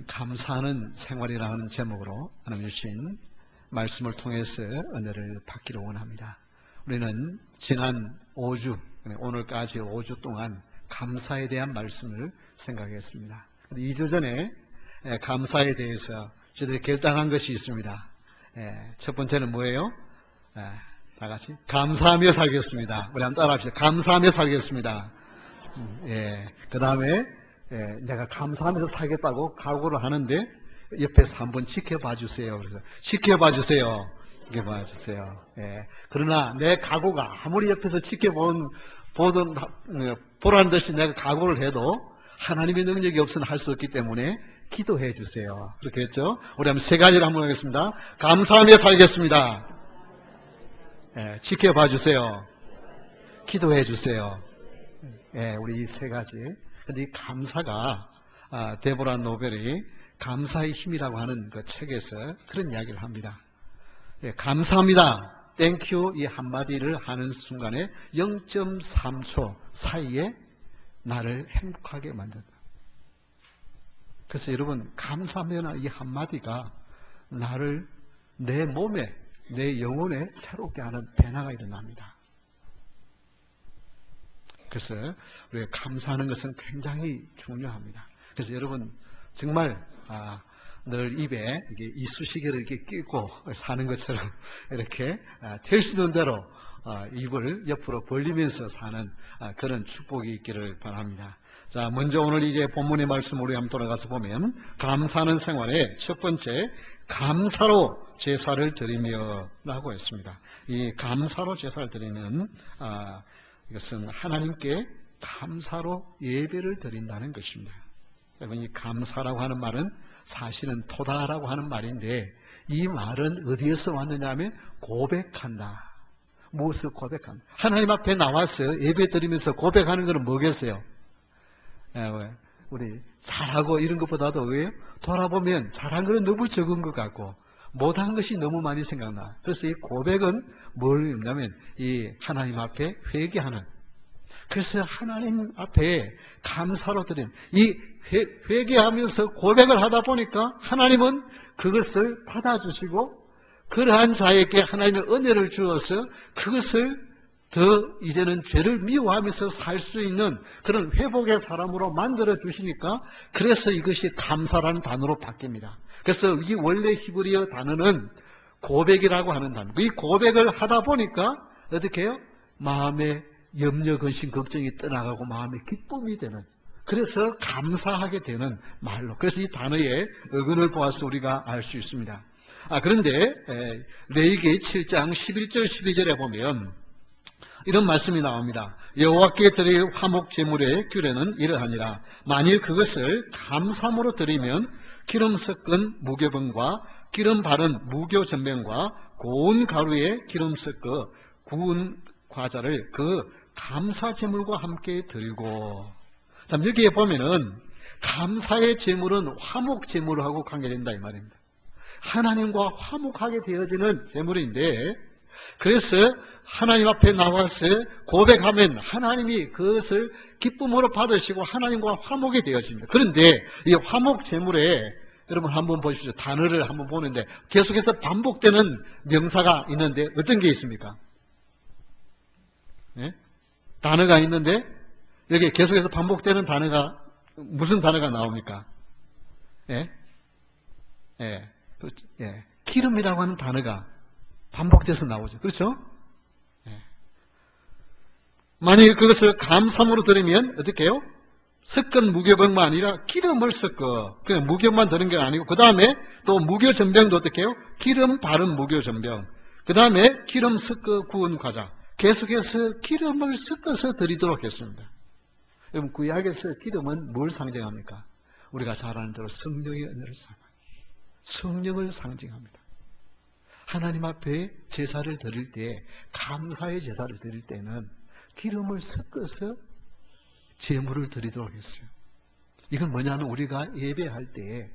감사하는 생활이라는 제목으로 하나님 주신 말씀을 통해서 은혜를 받기를 원합니다. 우리는 지난 5주, 오늘까지 5주 동안 감사에 대한 말씀을 생각했습니다. 2주 전에 감사에 대해서 저희들이 결단한 것이 있습니다. 첫 번째는 뭐예요? 다 같이 감사하며 살겠습니다. 우리 한번 따라합시다. 감사하며 살겠습니다. 그 다음에 내가 감사하면서 살겠다고 각오를 하는데 옆에서 한번 지켜봐 주세요. 그래서 지켜봐 주세요. 지켜봐 주세요. 그러나 내 각오가 아무리 옆에서 보란 듯이 내가 각오를 해도 하나님의 능력이 없으면 할 수 없기 때문에 기도해 주세요. 그렇게 했죠? 우리 한번 세 가지를 한번 하겠습니다. 감사하며 살겠습니다. 지켜봐 주세요. 기도해 주세요. 우리 이 세 가지. 근데 이 감사가 데보라 노벨이 감사의 힘이라고 하는 그 책에서 그런 이야기를 합니다. 감사합니다. 땡큐 이 한마디를 하는 순간에 0.3초 사이에 나를 행복하게 만든다. 그래서 여러분 감사합니다 이 한마디가 나를 내 몸에 내 영혼에 새롭게 하는 변화가 일어납니다. 그래서 우리가 감사하는 것은 굉장히 중요합니다. 그래서 여러분 정말 늘 입에 이쑤시개를 이렇게 끼고 사는 것처럼 이렇게 될 수 있는 대로 입을 옆으로 벌리면서 사는 그런 축복이 있기를 바랍니다. 자, 먼저 오늘 이제 본문의 말씀으로 우리 한번 돌아가서 보면 감사하는 생활의 첫 번째 감사로 제사를 드리며 라고 했습니다. 이 감사로 제사를 드리면 이것은 하나님께 감사로 예배를 드린다는 것입니다. 여러분 이 감사라고 하는 말은 사실은 토다라고 하는 말인데 이 말은 어디에서 왔느냐 하면 고백한다. 무엇을 고백한다. 하나님 앞에 나와서 예배 드리면서 고백하는 것은 뭐겠어요? 우리 잘하고 이런 것보다도 왜요? 돌아보면 잘한 것은 너무 적은 것 같고 못한 것이 너무 많이 생각나. 그래서 이 고백은 뭘 의미하냐면 이 하나님 앞에 회개하는. 그래서 하나님 앞에 감사로 드리는 이 회개하면서 고백을 하다 보니까 하나님은 그것을 받아주시고 그러한 자에게 하나님의 은혜를 주어서 그것을 더 이제는 죄를 미워하면서 살 수 있는 그런 회복의 사람으로 만들어 주시니까 그래서 이것이 감사라는 단어로 바뀝니다. 그래서 이 원래 히브리어 단어는 고백이라고 하는 단어. 이 고백을 하다 보니까 어떻게 해요? 마음에 염려, 근심, 걱정이 떠나가고 마음에 기쁨이 되는 그래서 감사하게 되는 말로. 그래서 이 단어의 어근을 보아서 우리가 알 수 있습니다. 그런데 레위기 7장 11절 12절에 보면 이런 말씀이 나옵니다. 여호와께 드릴 화목 제물의 규례는 이러하니라. 만일 그것을 감사함으로 드리면 기름 섞은 무교병과 기름 바른 무교전병과 고운 가루에 기름 섞어 구운 과자를 그 감사 제물과 함께 드리고. 자, 여기에 보면은 감사의 제물은 화목 제물하고 관계된다 이 말입니다. 하나님과 화목하게 되어지는 제물인데 그래서 하나님 앞에 나와서 고백하면 하나님이 그것을 기쁨으로 받으시고 하나님과 화목이 되어집니다. 그런데 이 화목 제물에 여러분 한번 보십시오. 단어를 한번 보는데 계속해서 반복되는 명사가 있는데 어떤 게 있습니까? 단어가 있는데 여기 계속해서 반복되는 단어가 무슨 단어가 나옵니까? 기름이라고 하는 단어가 반복돼서 나오죠. 그렇죠? 만일 그것을 감사함으로 드리면 어떻게 해요? 섞은 무교병만 아니라 기름을 섞어. 그냥 무교만 드는 게 아니고 그 다음에 또 무교전병도 어떻게 해요? 기름 바른 무교전병. 그 다음에 기름 섞어 구운 과자. 계속해서 기름을 섞어서 드리도록 했습니다. 여러분 구약에서 기름은 뭘 상징합니까? 우리가 잘 아는 대로 성령의 은혜를 상징합니다. 성령을 상징합니다. 하나님 앞에 제사를 드릴 때 감사의 제사를 드릴 때는 기름을 섞어서 제물을 드리도록 했어요. 이건 뭐냐면 우리가 예배할 때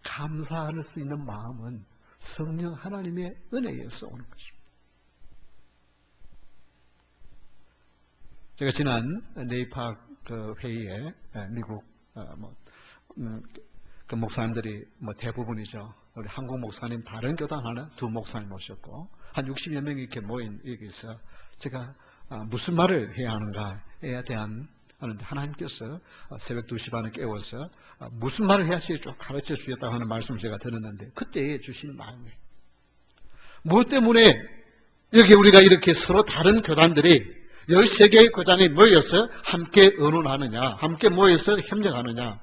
감사할 수 있는 마음은 성령 하나님의 은혜에서 오는 것입니다. 제가 지난 네이팍 회의에 미국 그 목사님들이 뭐 대부분이죠. 우리 한국 목사님 다른 교단 하나 두 목사님 오셨고 한 60여 명이 이렇게 모인 여기서 제가 무슨 말을 해야 하는가에 대한 하는데 하나님께서 새벽 2시 반에 깨워서 무슨 말을 해야 할지 쭉 가르쳐 주셨다고 하는 말씀을 제가 들었는데 그때 주신 마음이에요. 무엇 때문에 여기 우리가 이렇게 서로 다른 교단들이 13개의 교단이 모여서 함께 의논하느냐, 함께 모여서 협력하느냐.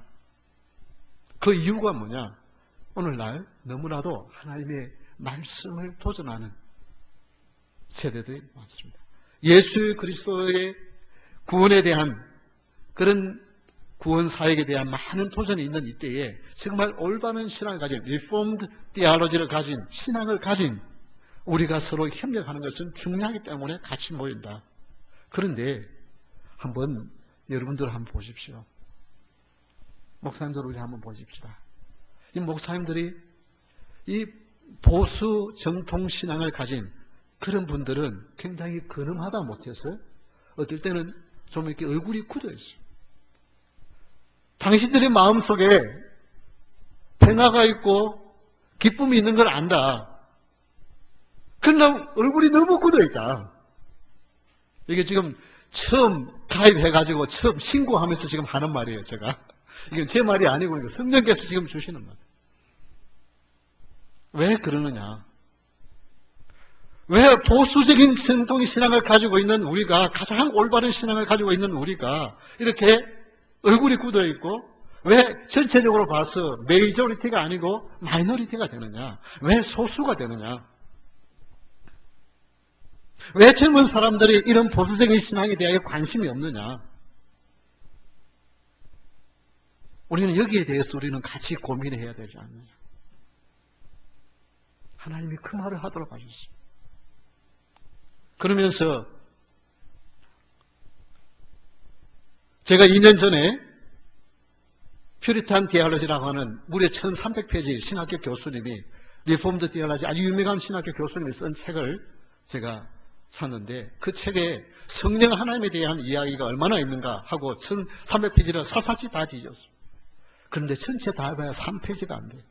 그 이유가 뭐냐? 오늘날 너무나도 하나님의 말씀을 도전하는 세대들이 많습니다. 예수 그리스도의 구원에 대한 그런 구원 사역에 대한 많은 도전이 있는 이때에 정말 올바른 신앙을 가진 Reformed Theology를 가진 신앙을 가진 우리가 서로 협력하는 것은 중요하기 때문에 같이 모인다. 그런데 한번 여러분들 한번 보십시오. 목사님들 우리 한번 보십시다. 이 목사님들이 이 보수 정통 신앙을 가진 그런 분들은 굉장히 근엄하다 못해서 어떨 때는 좀 이렇게 얼굴이 굳어 있어요. 당신들의 마음속에 평화가 있고 기쁨이 있는 걸 안다. 그러나 얼굴이 너무 굳어 있다. 이게 지금 처음 가입해가지고 처음 신고하면서 지금 하는 말이에요, 제가. 이건 제 말이 아니고 성령께서 지금 주시는 말. 왜 그러느냐? 왜 보수적인 전통의 신앙을 가지고 있는 우리가, 가장 올바른 신앙을 가지고 있는 우리가 이렇게 얼굴이 굳어 있고 왜 전체적으로 봐서 메이저리티가 아니고 마이너리티가 되느냐? 왜 소수가 되느냐? 왜 젊은 사람들이 이런 보수적인 신앙에 대해 관심이 없느냐? 우리는 여기에 대해서 우리는 같이 고민해야 되지 않느냐? 하나님이 그 말을 하도록 하셨습니다. 그러면서 제가 2년 전에 퓨리탄 디알러지라고 하는 무려 1300페이지 신학교 교수님이 리폼드 디알러지 아주 유명한 신학교 교수님이 쓴 책을 제가 샀는데 그 책에 성령 하나님에 대한 이야기가 얼마나 있는가 하고 1300페이지를 사사치 다 뒤졌어요. 그런데 전체 다 해봐야 3페이지가 안 돼요.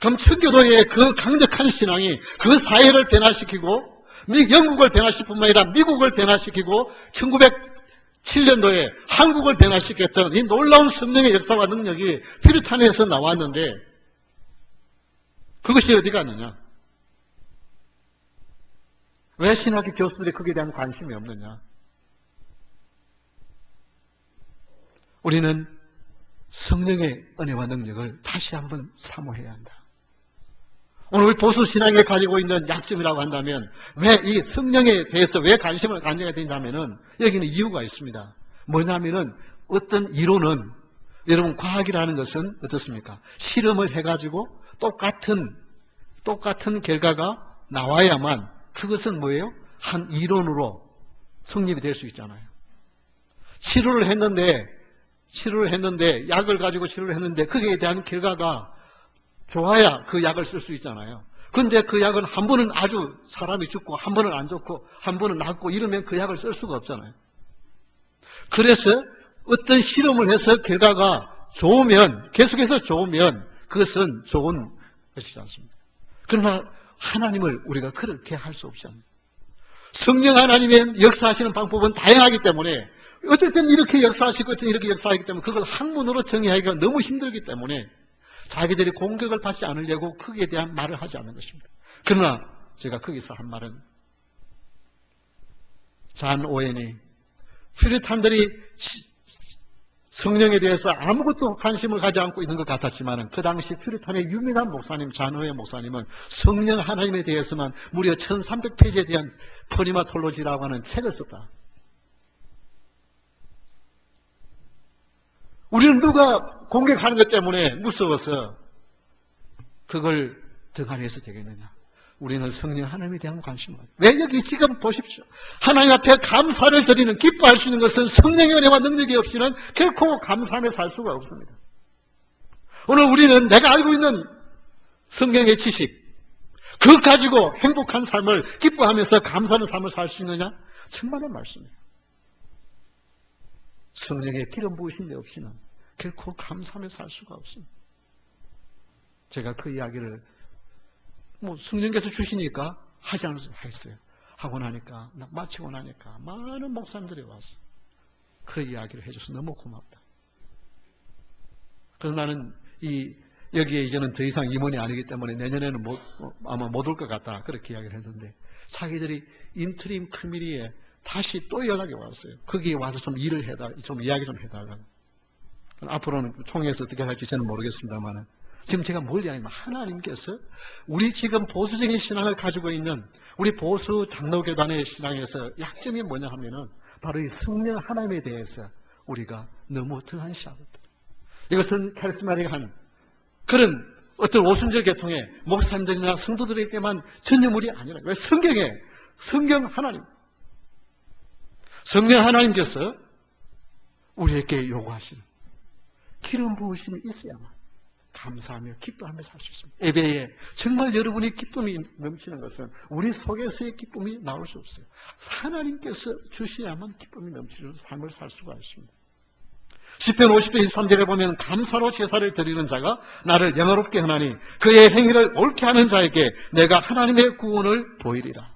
그럼 청교도의 그 강력한 신앙이 그 사회를 변화시키고 영국을 변화시킬 뿐만 아니라 미국을 변화시키고 1907년도에 한국을 변화시켰던 이 놀라운 성령의 역사와 능력이 퓨리탄에서 나왔는데 그것이 어디 갔느냐? 왜 신학교 교수들이 거기에 대한 관심이 없느냐? 우리는 성령의 은혜와 능력을 다시 한번 사모해야 한다. 오늘 보수 신앙에 가지고 있는 약점이라고 한다면 왜 이 성령에 대해서 왜 관심을 가져야 되냐면은 여기는 이유가 있습니다. 뭐냐면은 어떤 이론은 여러분 과학이라는 것은 어떻습니까? 실험을 해가지고 똑같은 결과가 나와야만 그것은 뭐예요? 한 이론으로 성립이 될 수 있잖아요. 치료를 했는데 약을 가지고 치료를 했는데 거기에 대한 결과가 좋아야 그 약을 쓸 수 있잖아요. 그런데 그 약은 한 번은 아주 사람이 죽고 한 번은 안 좋고 한 번은 낫고 이러면 그 약을 쓸 수가 없잖아요. 그래서 어떤 실험을 해서 결과가 좋으면 계속해서 좋으면 그것은 좋은 것이지 않습니까? 그러나 하나님을 우리가 그렇게 할 수 없잖아요. 성령 하나님의 역사하시는 방법은 다양하기 때문에 어떨 때는 이렇게 역사하시고 어떨 때는 이렇게 역사하기 때문에 그걸 학문으로 정의하기가 너무 힘들기 때문에 자기들이 공격을 받지 않으려고 거기에 대한 말을 하지 않는 것입니다. 그러나 제가 거기서 한 말은 잔 오웬이 퓨리탄들이 성령에 대해서 아무것도 관심을 가지 않고 있는 것 같았지만 그 당시 퓨리탄의 유명한 목사님 잔 오웬 목사님은 성령 하나님에 대해서만 무려 1300페이지에 대한 포니마톨로지라고 하는 책을 썼다. 우리는 누가 공격하는 것 때문에 무서워서 그걸 등한해서 되겠느냐? 우리는 성령 하나님에 대한 관심을 가지고. 왜 여기 지금 보십시오. 하나님 앞에 감사를 드리는 기뻐할 수 있는 것은 성령의 은혜와 능력이 없이는 결코 감사하며 살 수가 없습니다. 오늘 우리는 내가 알고 있는 성경의 지식 그것 가지고 행복한 삶을 기뻐하면서 감사하는 삶을 살 수 있느냐? 천만의 말씀이에요. 성령의 기름 부으신 데 없이는 결코 감사하며 살 수가 없습니다. 제가 그 이야기를 성령께서 주시니까 하지 않을 수 했어요. 하고 나니까, 마치고 나니까 많은 목사님들이 와서 그 이야기를 해줘서 너무 고맙다. 그래서 나는 여기에 이제는 더 이상 임원이 아니기 때문에 내년에는 아마 못 올 것 같다. 그렇게 이야기를 했는데, 자기들이 인트림 커미티에 다시 또 연락이 왔어요. 거기에 와서 좀 일을 좀 이야기 좀 해달라고. 앞으로는 총회에서 어떻게 할지 저는 모르겠습니다만, 지금 제가 뭘 이야기하면 하나님께서 우리 지금 보수적인 신앙을 가지고 있는 우리 보수 장로교단의 신앙에서 약점이 뭐냐 하면은 바로 이 성령 하나님에 대해서 우리가 너무 등한시하거든요. 이것은 카리스마틱한 그런 어떤 오순절 계통의 목사님들이나 성도들에게만 전유물이 아니라 왜 성경 하나님, 성령 하나님께서 우리에게 요구하시는 기름 부으심이 있어야만 감사하며 기뻐하며 살 수 있습니다. 예배에 정말 여러분이 기쁨이 넘치는 것은 우리 속에서의 기쁨이 나올 수 없어요. 하나님께서 주셔야만 기쁨이 넘치는 삶을 살 수가 있습니다. 시편 50편 23절에 보면 감사로 제사를 드리는 자가 나를 영화롭게 하나니 그의 행위를 옳게 하는 자에게 내가 하나님의 구원을 보이리라.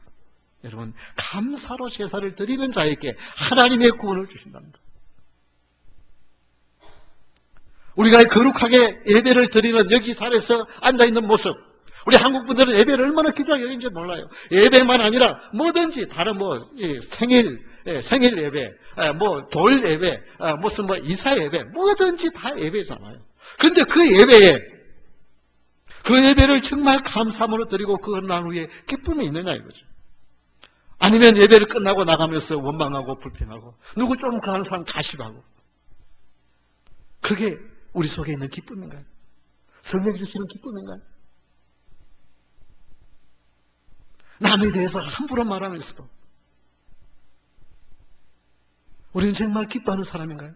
여러분, 감사로 제사를 드리는 자에게 하나님의 구원을 주신답니다. 우리가 거룩하게 예배를 드리는 여기 자리에서 앉아있는 모습, 우리 한국 분들은 예배를 얼마나 귀하게 여긴지 몰라요. 예배만 아니라 뭐든지 다른 생일 예배, 돌 예배, 무슨 이사 예배, 뭐든지 다 예배잖아요. 근데 그 예배를 정말 감사함으로 드리고 난 후에 기쁨이 있느냐 이거죠. 아니면 예배를 끝나고 나가면서 원망하고 불평하고 누구 좀 가는 사람 가십하고, 그게 우리 속에 있는 기쁨인가요? 성령이 주시는 기쁨인가요? 남에 대해서 함부로 말하면서도 우리는 정말 기뻐하는 사람인가요?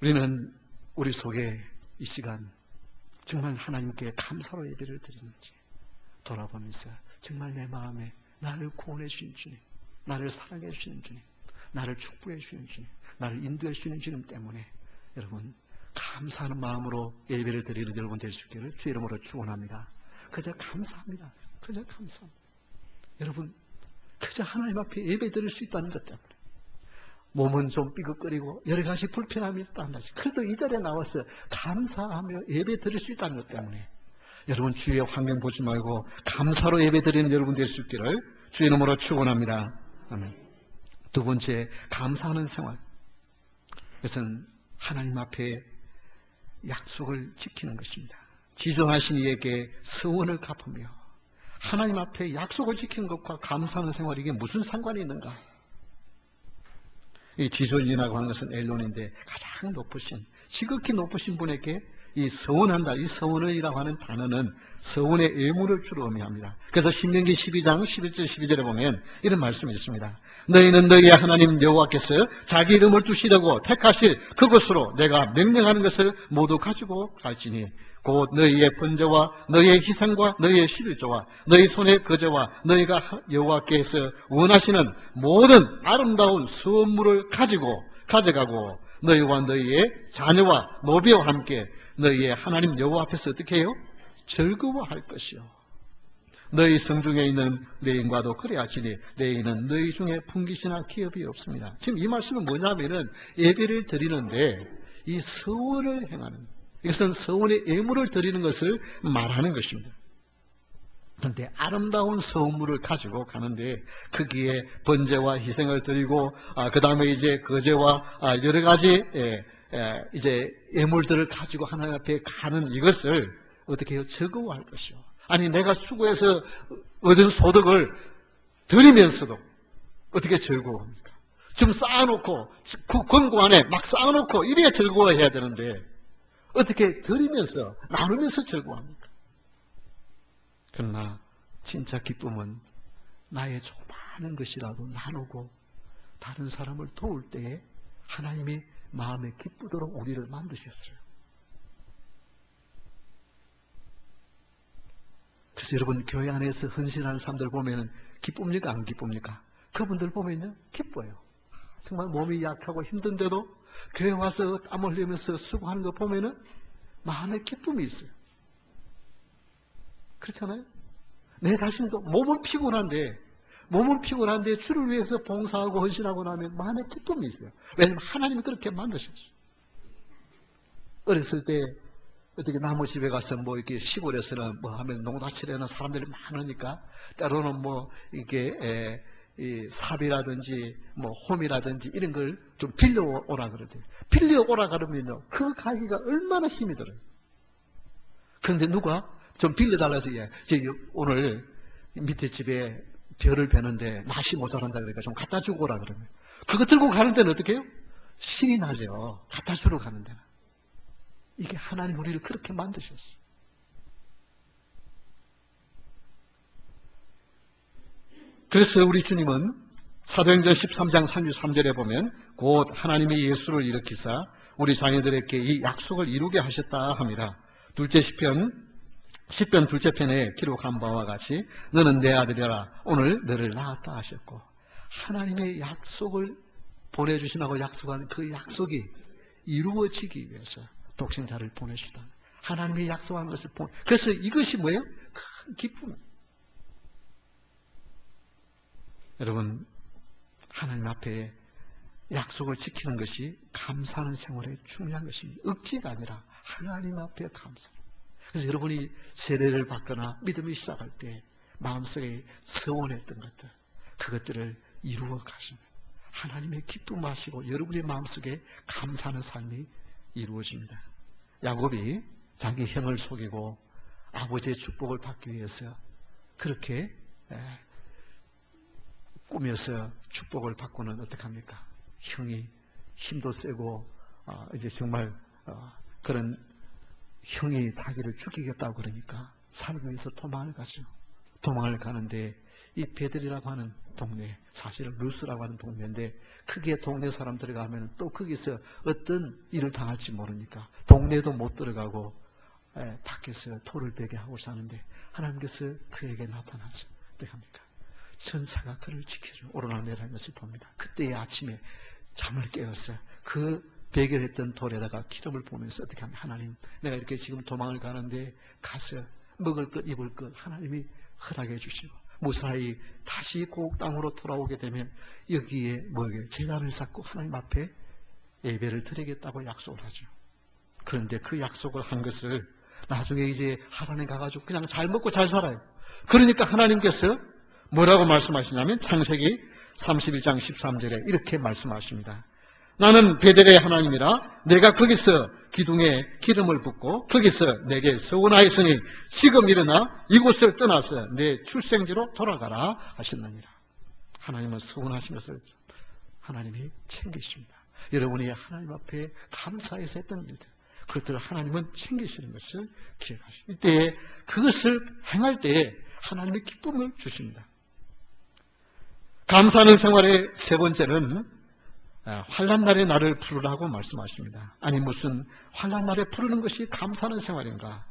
우리는 우리 속에 이 시간 정말 하나님께 감사로 예배를 드리는지 돌아보면서 정말 내 마음에 나를 구원해 주신 주님, 나를 사랑해 주시는 주님, 나를 축복해 주시는 주님, 나를 인도해 주시는 주님 때문에 여러분 감사하는 마음으로 예배를 드리는 여러분 될 수 있기를 주 이름으로 축원합니다. 그저 감사합니다. 그저 감사합니다. 여러분, 그저 하나님 앞에 예배 드릴 수 있다는 것 때문에 몸은 좀 삐걱거리고 여러 가지 불편함이 있다는 거지. 그래도 이 자리에 나와서 감사하며 예배 드릴 수 있다는 것 때문에 여러분 주위의 환경 보지 말고 감사로 예배 드리는 여러분 될 수 있기를 주 이름으로 축원합니다. 아멘. 두 번째, 감사하는 생활. 그것은 하나님 앞에 약속을 지키는 것입니다. 지존하신 이에게 서원을 갚으며 하나님 앞에 약속을 지키는 것과 감사하는 생활, 이게 무슨 상관이 있는가? 이 지존이라고 하는 것은 엘론인데 가장 높으신, 지극히 높으신 분에게 이 서원한다, 이 서원이라고 하는 단어는 서원의 의무를 주로 의미합니다. 그래서 신명기 12장 11절 12절에 보면 이런 말씀이 있습니다. 너희는 너희의 하나님 여호와께서 자기 이름을 두시려고 택하실 그곳으로 내가 명령하는 것을 모두 가지고 갈지니 곧 너희의 번제와 너희의 희생과 너희의 11조와 너희 손의 거제와 너희가 여호와께서 원하시는 모든 아름다운 선물을 가져가고 너희와 너희의 자녀와 노비와 함께 너희의 하나님 여호와 앞에서 어떻게 해요? 즐거워할 것이요. 너희 성중에 있는 레인과도 그래야지니 레인은 너희 중에 풍기시나 기업이 없습니다. 지금 이 말씀은 뭐냐면은 예배를 드리는데 이 서원을 행하는, 이것은 서원의 예물을 드리는 것을 말하는 것입니다. 그런데 아름다운 서원물을 가지고 가는데 거기에 번제와 희생을 드리고 그 다음에 이제 거제와 여러 가지 이제 예물들을 가지고 하나님 앞에 가는 이것을 어떻게 해요? 즐거워할 것이요. 아니 내가 수고해서 얻은 소득을 드리면서도 어떻게 즐거워합니까? 지금 쌓아놓고 권고 안에 막 쌓아놓고 이래야 즐거워해야 되는데 어떻게 드리면서 나누면서 즐거워합니까? 그러나 진짜 기쁨은 나의 조그마한 것이라도 나누고 다른 사람을 도울 때에 하나님이 마음에 기쁘도록 우리를 만드셨어요. 그래서 여러분 교회 안에서 헌신하는 사람들 보면 기쁩니까? 안 기쁩니까? 그분들 보면요, 기뻐요. 정말 몸이 약하고 힘든데도 교회 와서 땀 흘리면서 수고하는 거 보면은 마음에 기쁨이 있어요. 그렇잖아요? 내 자신도 몸은 피곤한데 주를 위해서 봉사하고 헌신하고 나면 마음에 기쁨이 있어요. 왜냐하면 하나님이 그렇게 만드셨어요. 어렸을 때 어떻게 나무 집에 가서 뭐 이렇게 시골에서는 뭐 하면 농사치려는 사람들이 많으니까 때로는 뭐 이게 삽이라든지 뭐 홈이라든지 이런 걸 좀 빌려오라 그러대요. 빌려오라 그러면요, 그 가기가 얼마나 힘이 들어요. 그런데 누가 좀 빌려달라 해서, 저기 오늘 밑에 집에 벼를 베는데 낫이 모자란다 그러니까 좀 갖다 주고 오라 그러면, 그거 들고 가는 데는 어떻게 해요? 신이 나죠. 갖다 주러 가는 데는. 이게 하나님 우리를 그렇게 만드셨어요. 그래서 우리 주님은 사도행전 13장 33절에 보면 곧 하나님이 예수를 일으키사 우리 자녀들에게 이 약속을 이루게 하셨다 합니다. 시편 둘째 편에 기록한 바와 같이 너는 내 아들이라 오늘 너를 낳았다 하셨고, 하나님의 약속을 보내주신다고 약속한 그 약속이 이루어지기 위해서 독생자를 보내주다. 하나님이 약속한 것을 그래서 이것이 뭐예요? 큰 기쁨. 여러분, 하나님 앞에 약속을 지키는 것이 감사하는 생활에 중요한 것입니다. 억지가 아니라 하나님 앞에 감사. 그래서 여러분이 세례를 받거나 믿음이 시작할 때 마음속에 서원했던 것들, 그것들을 이루어 가시면 하나님의 기쁨하시고 여러분의 마음속에 감사하는 삶이 이루어집니다. 야곱이 자기 형을 속이고 아버지의 축복을 받기 위해서 그렇게 꾸며서 축복을 받고는 어떻게 합니까? 형이 힘도 세고 이제 정말 그런 형이 자기를 죽이겠다고 그러니까 살기 위해서 도망을 가죠. 도망을 가는데 이 베들이라고 하는 동네, 사실은 루스라고 하는 동네인데 크게 동네 사람들이 가면 또 거기서 어떤 일을 당할지 모르니까 동네도 못 들어가고 밖에서 돌을 베게 하고 사는데 하나님께서 그에게 나타나서 어떻게 합니까? 천사가 그를 지켜줘 오르락내리락 것을 봅니다. 그때의 아침에 잠을 깨어서 그 베결했던 돌에다가 기름을 부으면서 어떻게 하면 하나님, 내가 이렇게 지금 도망을 가는데 가서 먹을 것 입을 것 하나님이 허락해 주시고 무사히 다시 고국 땅으로 돌아오게 되면 여기에 제단을 쌓고 하나님 앞에 예배를 드리겠다고 약속을 하죠. 그런데 그 약속을 한 것을 나중에 이제 하나님 가가지고 그냥 잘 먹고 잘 살아요. 그러니까 하나님께서 뭐라고 말씀하시냐면 창세기 31장 13절에 이렇게 말씀하십니다. 나는 베델의 하나님이라 내가 거기서 기둥에 기름을 붓고 거기서 내게 서원하였으니 지금 일어나 이곳을 떠나서 내 출생지로 돌아가라 하셨느니라. 하나님은 서원하시면서 하나님이 챙기십니다. 여러분이 하나님 앞에 감사해서 했던 일들, 그것들을 하나님은 챙기시는 것을 기억하십니다. 이때 그것을 행할 때에 하나님의 기쁨을 주십니다. 감사하는 생활의 세 번째는 환난날에 나를 부르라고 말씀하십니다. 아니 무슨 환난날에 부르는 것이 감사하는 생활인가?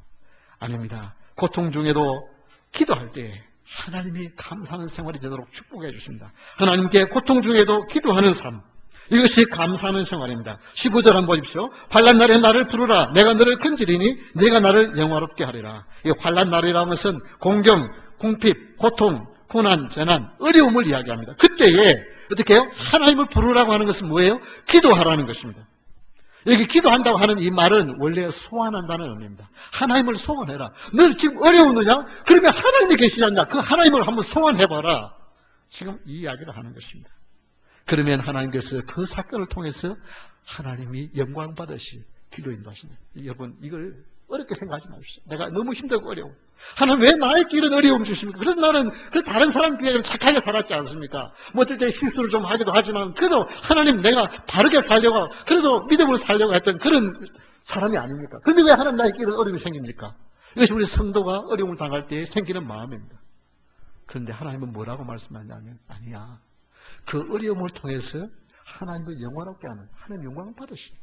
아닙니다. 고통 중에도 기도할 때 하나님이 감사하는 생활이 되도록 축복해 주십니다. 하나님께 고통 중에도 기도하는 삶, 이것이 감사하는 생활입니다. 15절 한번 보십시오. 환난날에 나를 부르라. 내가 너를 건지리니 내가 나를 영화롭게 하리라. 이 환난날이라는 것은 공경, 궁핍, 고통, 고난, 재난, 어려움을 이야기합니다. 그때에 어떻게 해요? 하나님을 부르라고 하는 것은 뭐예요? 기도하라는 것입니다. 여기 기도한다고 하는 이 말은 원래 소원한다는 의미입니다. 하나님을 소원해라. 너 지금 어려우느냐? 그러면 하나님이 계시지 않냐? 그 하나님을 한번 소원해봐라. 지금 이 이야기를 하는 것입니다. 그러면 하나님께서 그 사건을 통해서 하나님이 영광 받으시 길로 인도하신다. 여러분 이걸 어렵게 생각하지 마십시오. 내가 너무 힘들고 어려워. 하나님 왜 나에게 이런 어려움 주십니까? 그래서 나는 다른 사람 비하면 착하게 살았지 않습니까? 뭐 어떨 때 실수를 좀 하기도 하지만 그래도 하나님 내가 바르게 살려고 그래도 믿음으로 살려고 했던 그런 사람이 아닙니까? 그런데 왜 하나님 나에게 이런 어려움이 생깁니까? 이것이 우리 성도가 어려움을 당할 때 생기는 마음입니다. 그런데 하나님은 뭐라고 말씀하냐면 아니야. 그 어려움을 통해서 하나님을 영화롭게 하는 하나님 영광을 받으시오.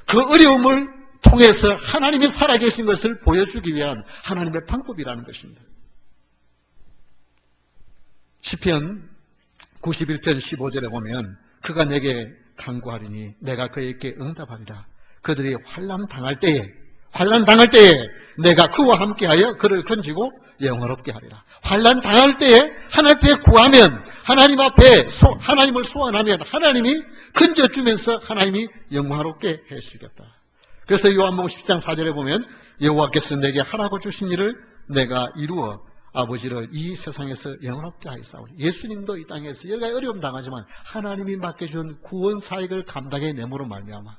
그 어려움을 통해서 하나님이 살아계신 것을 보여주기 위한 하나님의 방법이라는 것입니다. 시편 91편 15절에 보면 그가 내게 간구하리니 내가 그에게 응답하리라. 그들이 환난 당할 때에 내가 그와 함께하여 그를 건지고 영화롭게 하리라. 환난 당할 때에 하나님 앞에 구하면, 하나님 앞에 하나님을 소원하면 하나님이 건져주면서 하나님이 영화롭게 해주겠다. 그래서 요한복음 10장 4절에 보면 여호와께서 내게 하라고 주신 일을 내가 이루어 아버지를 이 세상에서 영원롭게 하겠사오니. 예수님도 이 땅에서 여러 가지 어려움 당하지만 하나님이 맡겨준 구원 사역을 감당해 내므로 말미암아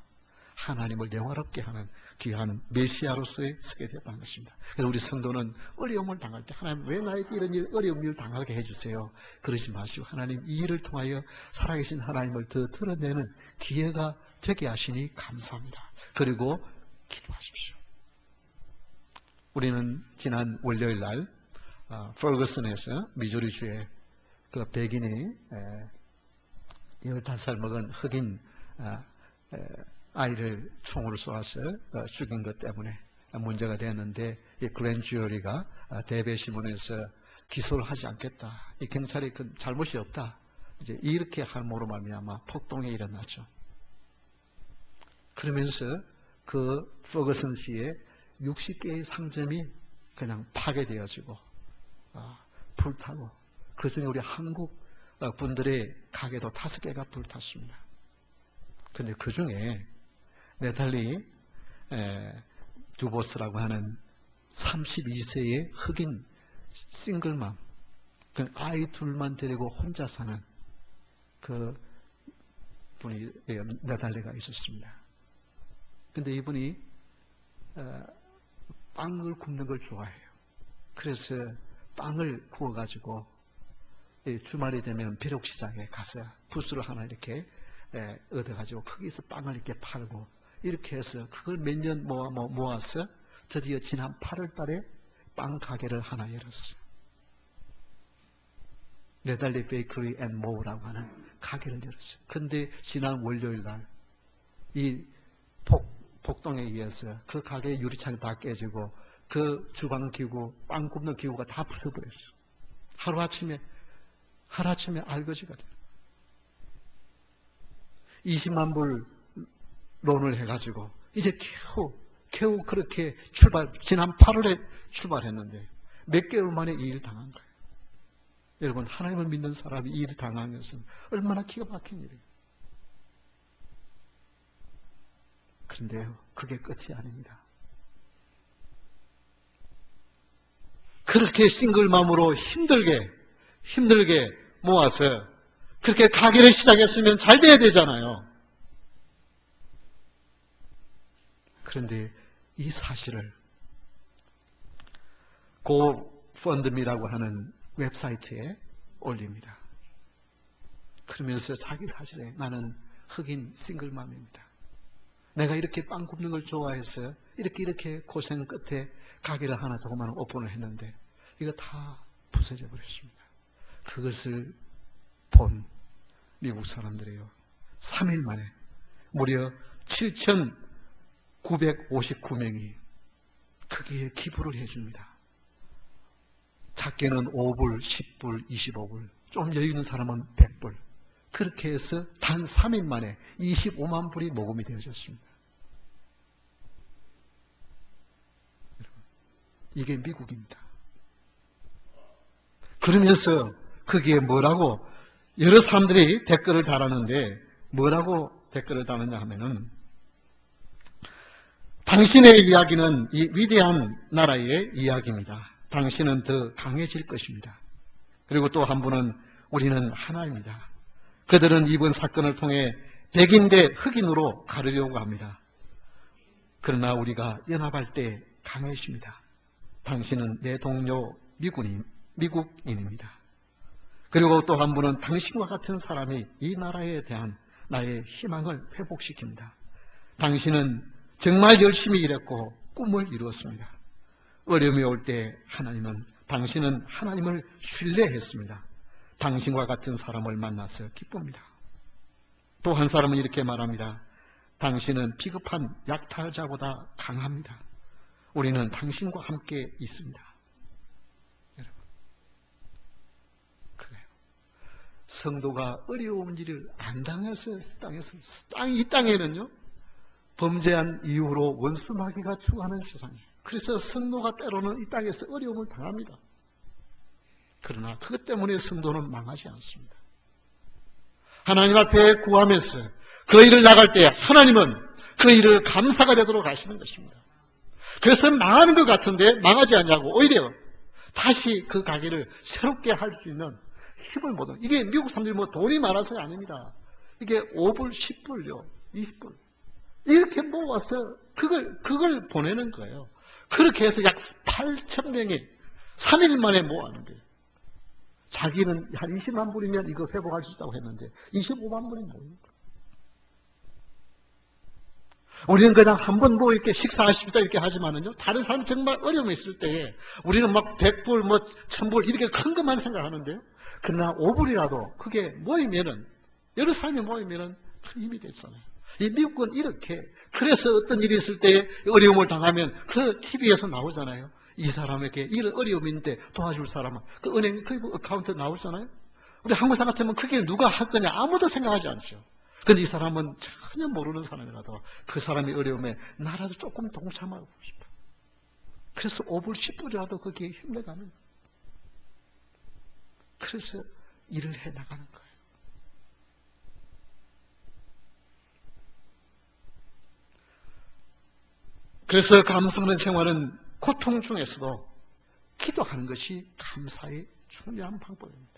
하나님을 영원롭게 하는 귀한 메시아로서의 서게 되었다는 것입니다. 그래서 우리 성도는 어려움을 당할 때 하나님 왜 나에게 이런 어려운 일을 당하게 해주세요? 그러지 마시고 하나님 이 일을 통하여 살아계신 하나님을 더 드러내는 기회가 되게 하시니 감사합니다. 그리고 기도하십시오. 우리는 지난 월요일 날 퍼거슨에서 미주리주에 그 백인이 15살 먹은 흑인 아이를 총으로 쏘아서 죽인 것 때문에 문제가 됐는데 이 글렌 주어리가 대배심원에서 기소를 하지 않겠다. 이 경찰이 그 잘못이 없다. 이제 이렇게 함으로 말미암아 폭동이 일어났죠. 그러면서 그 퍼거슨 시에 60개의 상점이 그냥 파괴되어지고 불타고 그 중에 우리 한국 분들의 가게도 5개가 불탔습니다. 그런데 그 중에 네탈리 두보스라고 하는 32세의 흑인 싱글맘, 그 아이 둘만 데리고 혼자 사는 그 분이 네탈리가 있었습니다. 그런데 이분이 빵을 굽는 걸 좋아해요. 그래서 빵을 구워가지고 주말이 되면 벼룩시장에 가서 부스를 하나 이렇게 얻어가지고 거기서 빵을 이렇게 팔고 이렇게 해서 그걸 몇 년 모아서 드디어 지난 8월 달에 빵 가게를 하나 열었어요. 네달리 베이커리 앤 모우라고 하는 가게를 열었어요. 그런데 지난 월요일 날 이 폭동에 의해서 그 가게 유리창이 다 깨지고 그 주방 기구, 빵 굽는 기구가 다 부숴버렸어요. 하루아침에 알거지가 돼요. 20만 불 론을 해가지고 이제 겨우 그렇게 지난 8월에 출발했는데 몇 개월 만에 이 일을 당한 거예요. 여러분, 하나님을 믿는 사람이 이 일을 당한 것은 얼마나 기가 막힌 일이에요. 그런데요, 그게 끝이 아닙니다. 그렇게 싱글맘으로 힘들게 모아서 그렇게 가게를 시작했으면 잘 돼야 되잖아요. 그런데 이 사실을 고펀드미라고 하는 웹사이트에 올립니다. 그러면서 자기 사실에 나는 흑인 싱글맘입니다. 내가 이렇게 빵 굽는 걸 좋아해서 이렇게 고생 끝에 가게를 하나 조그마한 오픈을 했는데 이거 다 부서져 버렸습니다. 그것을 본 미국 사람들이요, 3일 만에 무려 7,959명이 거기에 기부를 해줍니다. 작게는 5불, 10불, 25불, 좀 여유 있는 사람은 100불. 그렇게 해서 단 3일 만에 25만 불이 모금이 되어졌습니다. 여러분, 이게 미국입니다. 그러면서 거기에 뭐라고 여러 사람들이 댓글을 달았는데 뭐라고 댓글을 달았냐 하면은 당신의 이야기는 이 위대한 나라의 이야기입니다. 당신은 더 강해질 것입니다. 그리고 또 한 분은 우리는 하나입니다. 그들은 이번 사건을 통해 백인 대 흑인으로 가르려고 합니다. 그러나 우리가 연합할 때 강해집니다. 당신은 내 동료 미국인입니다. 그리고 또 한 분은 당신과 같은 사람이 이 나라에 대한 나의 희망을 회복시킵니다. 당신은 정말 열심히 일했고 꿈을 이루었습니다. 어려움이 올 때 당신은 하나님을 신뢰했습니다. 당신과 같은 사람을 만나서 기쁩니다. 또 한 사람은 이렇게 말합니다. 당신은 비겁한 약탈자보다 강합니다. 우리는 당신과 함께 있습니다. 여러분, 그래요. 성도가 어려운 일을 안 당했어요. 이 땅에는요, 범죄한 이후로 원수 마귀가 추구하는 세상이에요. 그래서 성도가 때로는 이 땅에서 어려움을 당합니다. 그러나 그것 때문에 성도는 망하지 않습니다. 하나님 앞에 구하면서 그 일을 나갈 때 하나님은 그 일을 감사가 되도록 하시는 것입니다. 그래서 망하는 것 같은데 망하지 않냐고 오히려 다시 그 가게를 새롭게 할 수 있는 힘을 못 얻는. 이게 미국 사람들이 뭐 돈이 많아서가 아닙니다. 이게 5불, 10불요, 20불 이렇게 모아서 그걸 보내는 거예요. 그렇게 해서 약 8,000명이 3일 만에 모아는 거예요. 자기는 한 20만 불이면 이거 회복할 수 있다고 했는데 25만 불이 모이는 거예요. 우리는 그냥 한 번 뭐 이렇게 식사하십시다 이렇게 하지만은요, 다른 사람이 정말 어려움이 있을 때에 우리는 막 100불, 뭐 1000불 이렇게 큰 것만 생각하는데요. 그러나 5불이라도 그게 모이면은, 여러 사람이 모이면은 큰 힘이 됐잖아요. 이 미국은 이렇게, 그래서 어떤 일이 있을 때 어려움을 당하면 그 TV에서 나오잖아요. 이 사람에게 이런 어려움이 있는데 도와줄 사람은 그 은행 그 어카운트 나오잖아요. 우리 한국 사람 같으면 그게 누가 할 거냐 아무도 생각하지 않죠. 그런데 이 사람은 전혀 모르는 사람이라도 그 사람이 어려움에 나라도 조금 동참하고 싶어. 그래서 5불, 10불이라도 거기에 힘내가는 거예요. 그래서 일을 해나가는 거예요. 그래서 감사하는 생활은 고통 중에서도 기도하는 것이 감사의 중요한 방법입니다.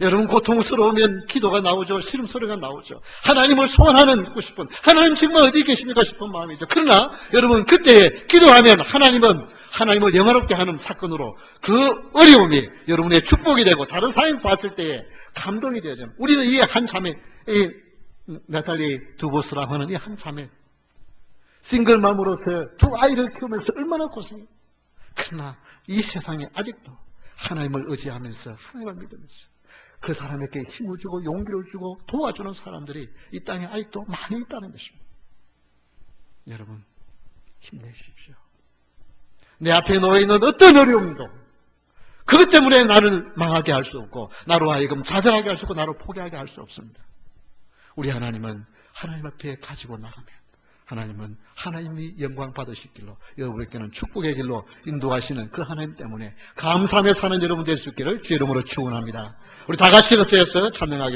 여러분 고통스러우면 기도가 나오죠. 시름소리가 나오죠. 하나님을 소원하고 싶은, 하나님 정말 어디 계십니까 싶은 마음이죠. 그러나 여러분 그때 기도하면 하나님을 영화롭게 하는 사건으로 그 어려움이 여러분의 축복이 되고 다른 사람이 봤을 때에 감동이 되죠. 우리는 이 한 자매, 이 나탈리 두보스라고 하는 이 한 자매, 싱글맘으로서 두 아이를 키우면서 얼마나 고생해요. 그러나 이 세상에 아직도 하나님을 의지하면서 하나님을 믿으면서 그 사람에게 힘을 주고 용기를 주고 도와주는 사람들이 이 땅에 아직도 많이 있다는 것입니다. 여러분 힘내십시오. 내 앞에 놓여있는 어떤 어려움도 그것 때문에 나를 망하게 할 수 없고 나로 하여금 좌절하게 할 수 없고 나를 포기하게 할 수 없습니다. 우리 하나님은 하나님 앞에 가지고 나가면 하나님은 하나님이 영광 받으실 길로 여러분에게는 축복의 길로 인도하시는 그 하나님 때문에 감사하며 사는 여러분 될 수 있기를 주의 이름으로 축원합니다. 우리 다 같이 일어서서 찬양하겠습니다.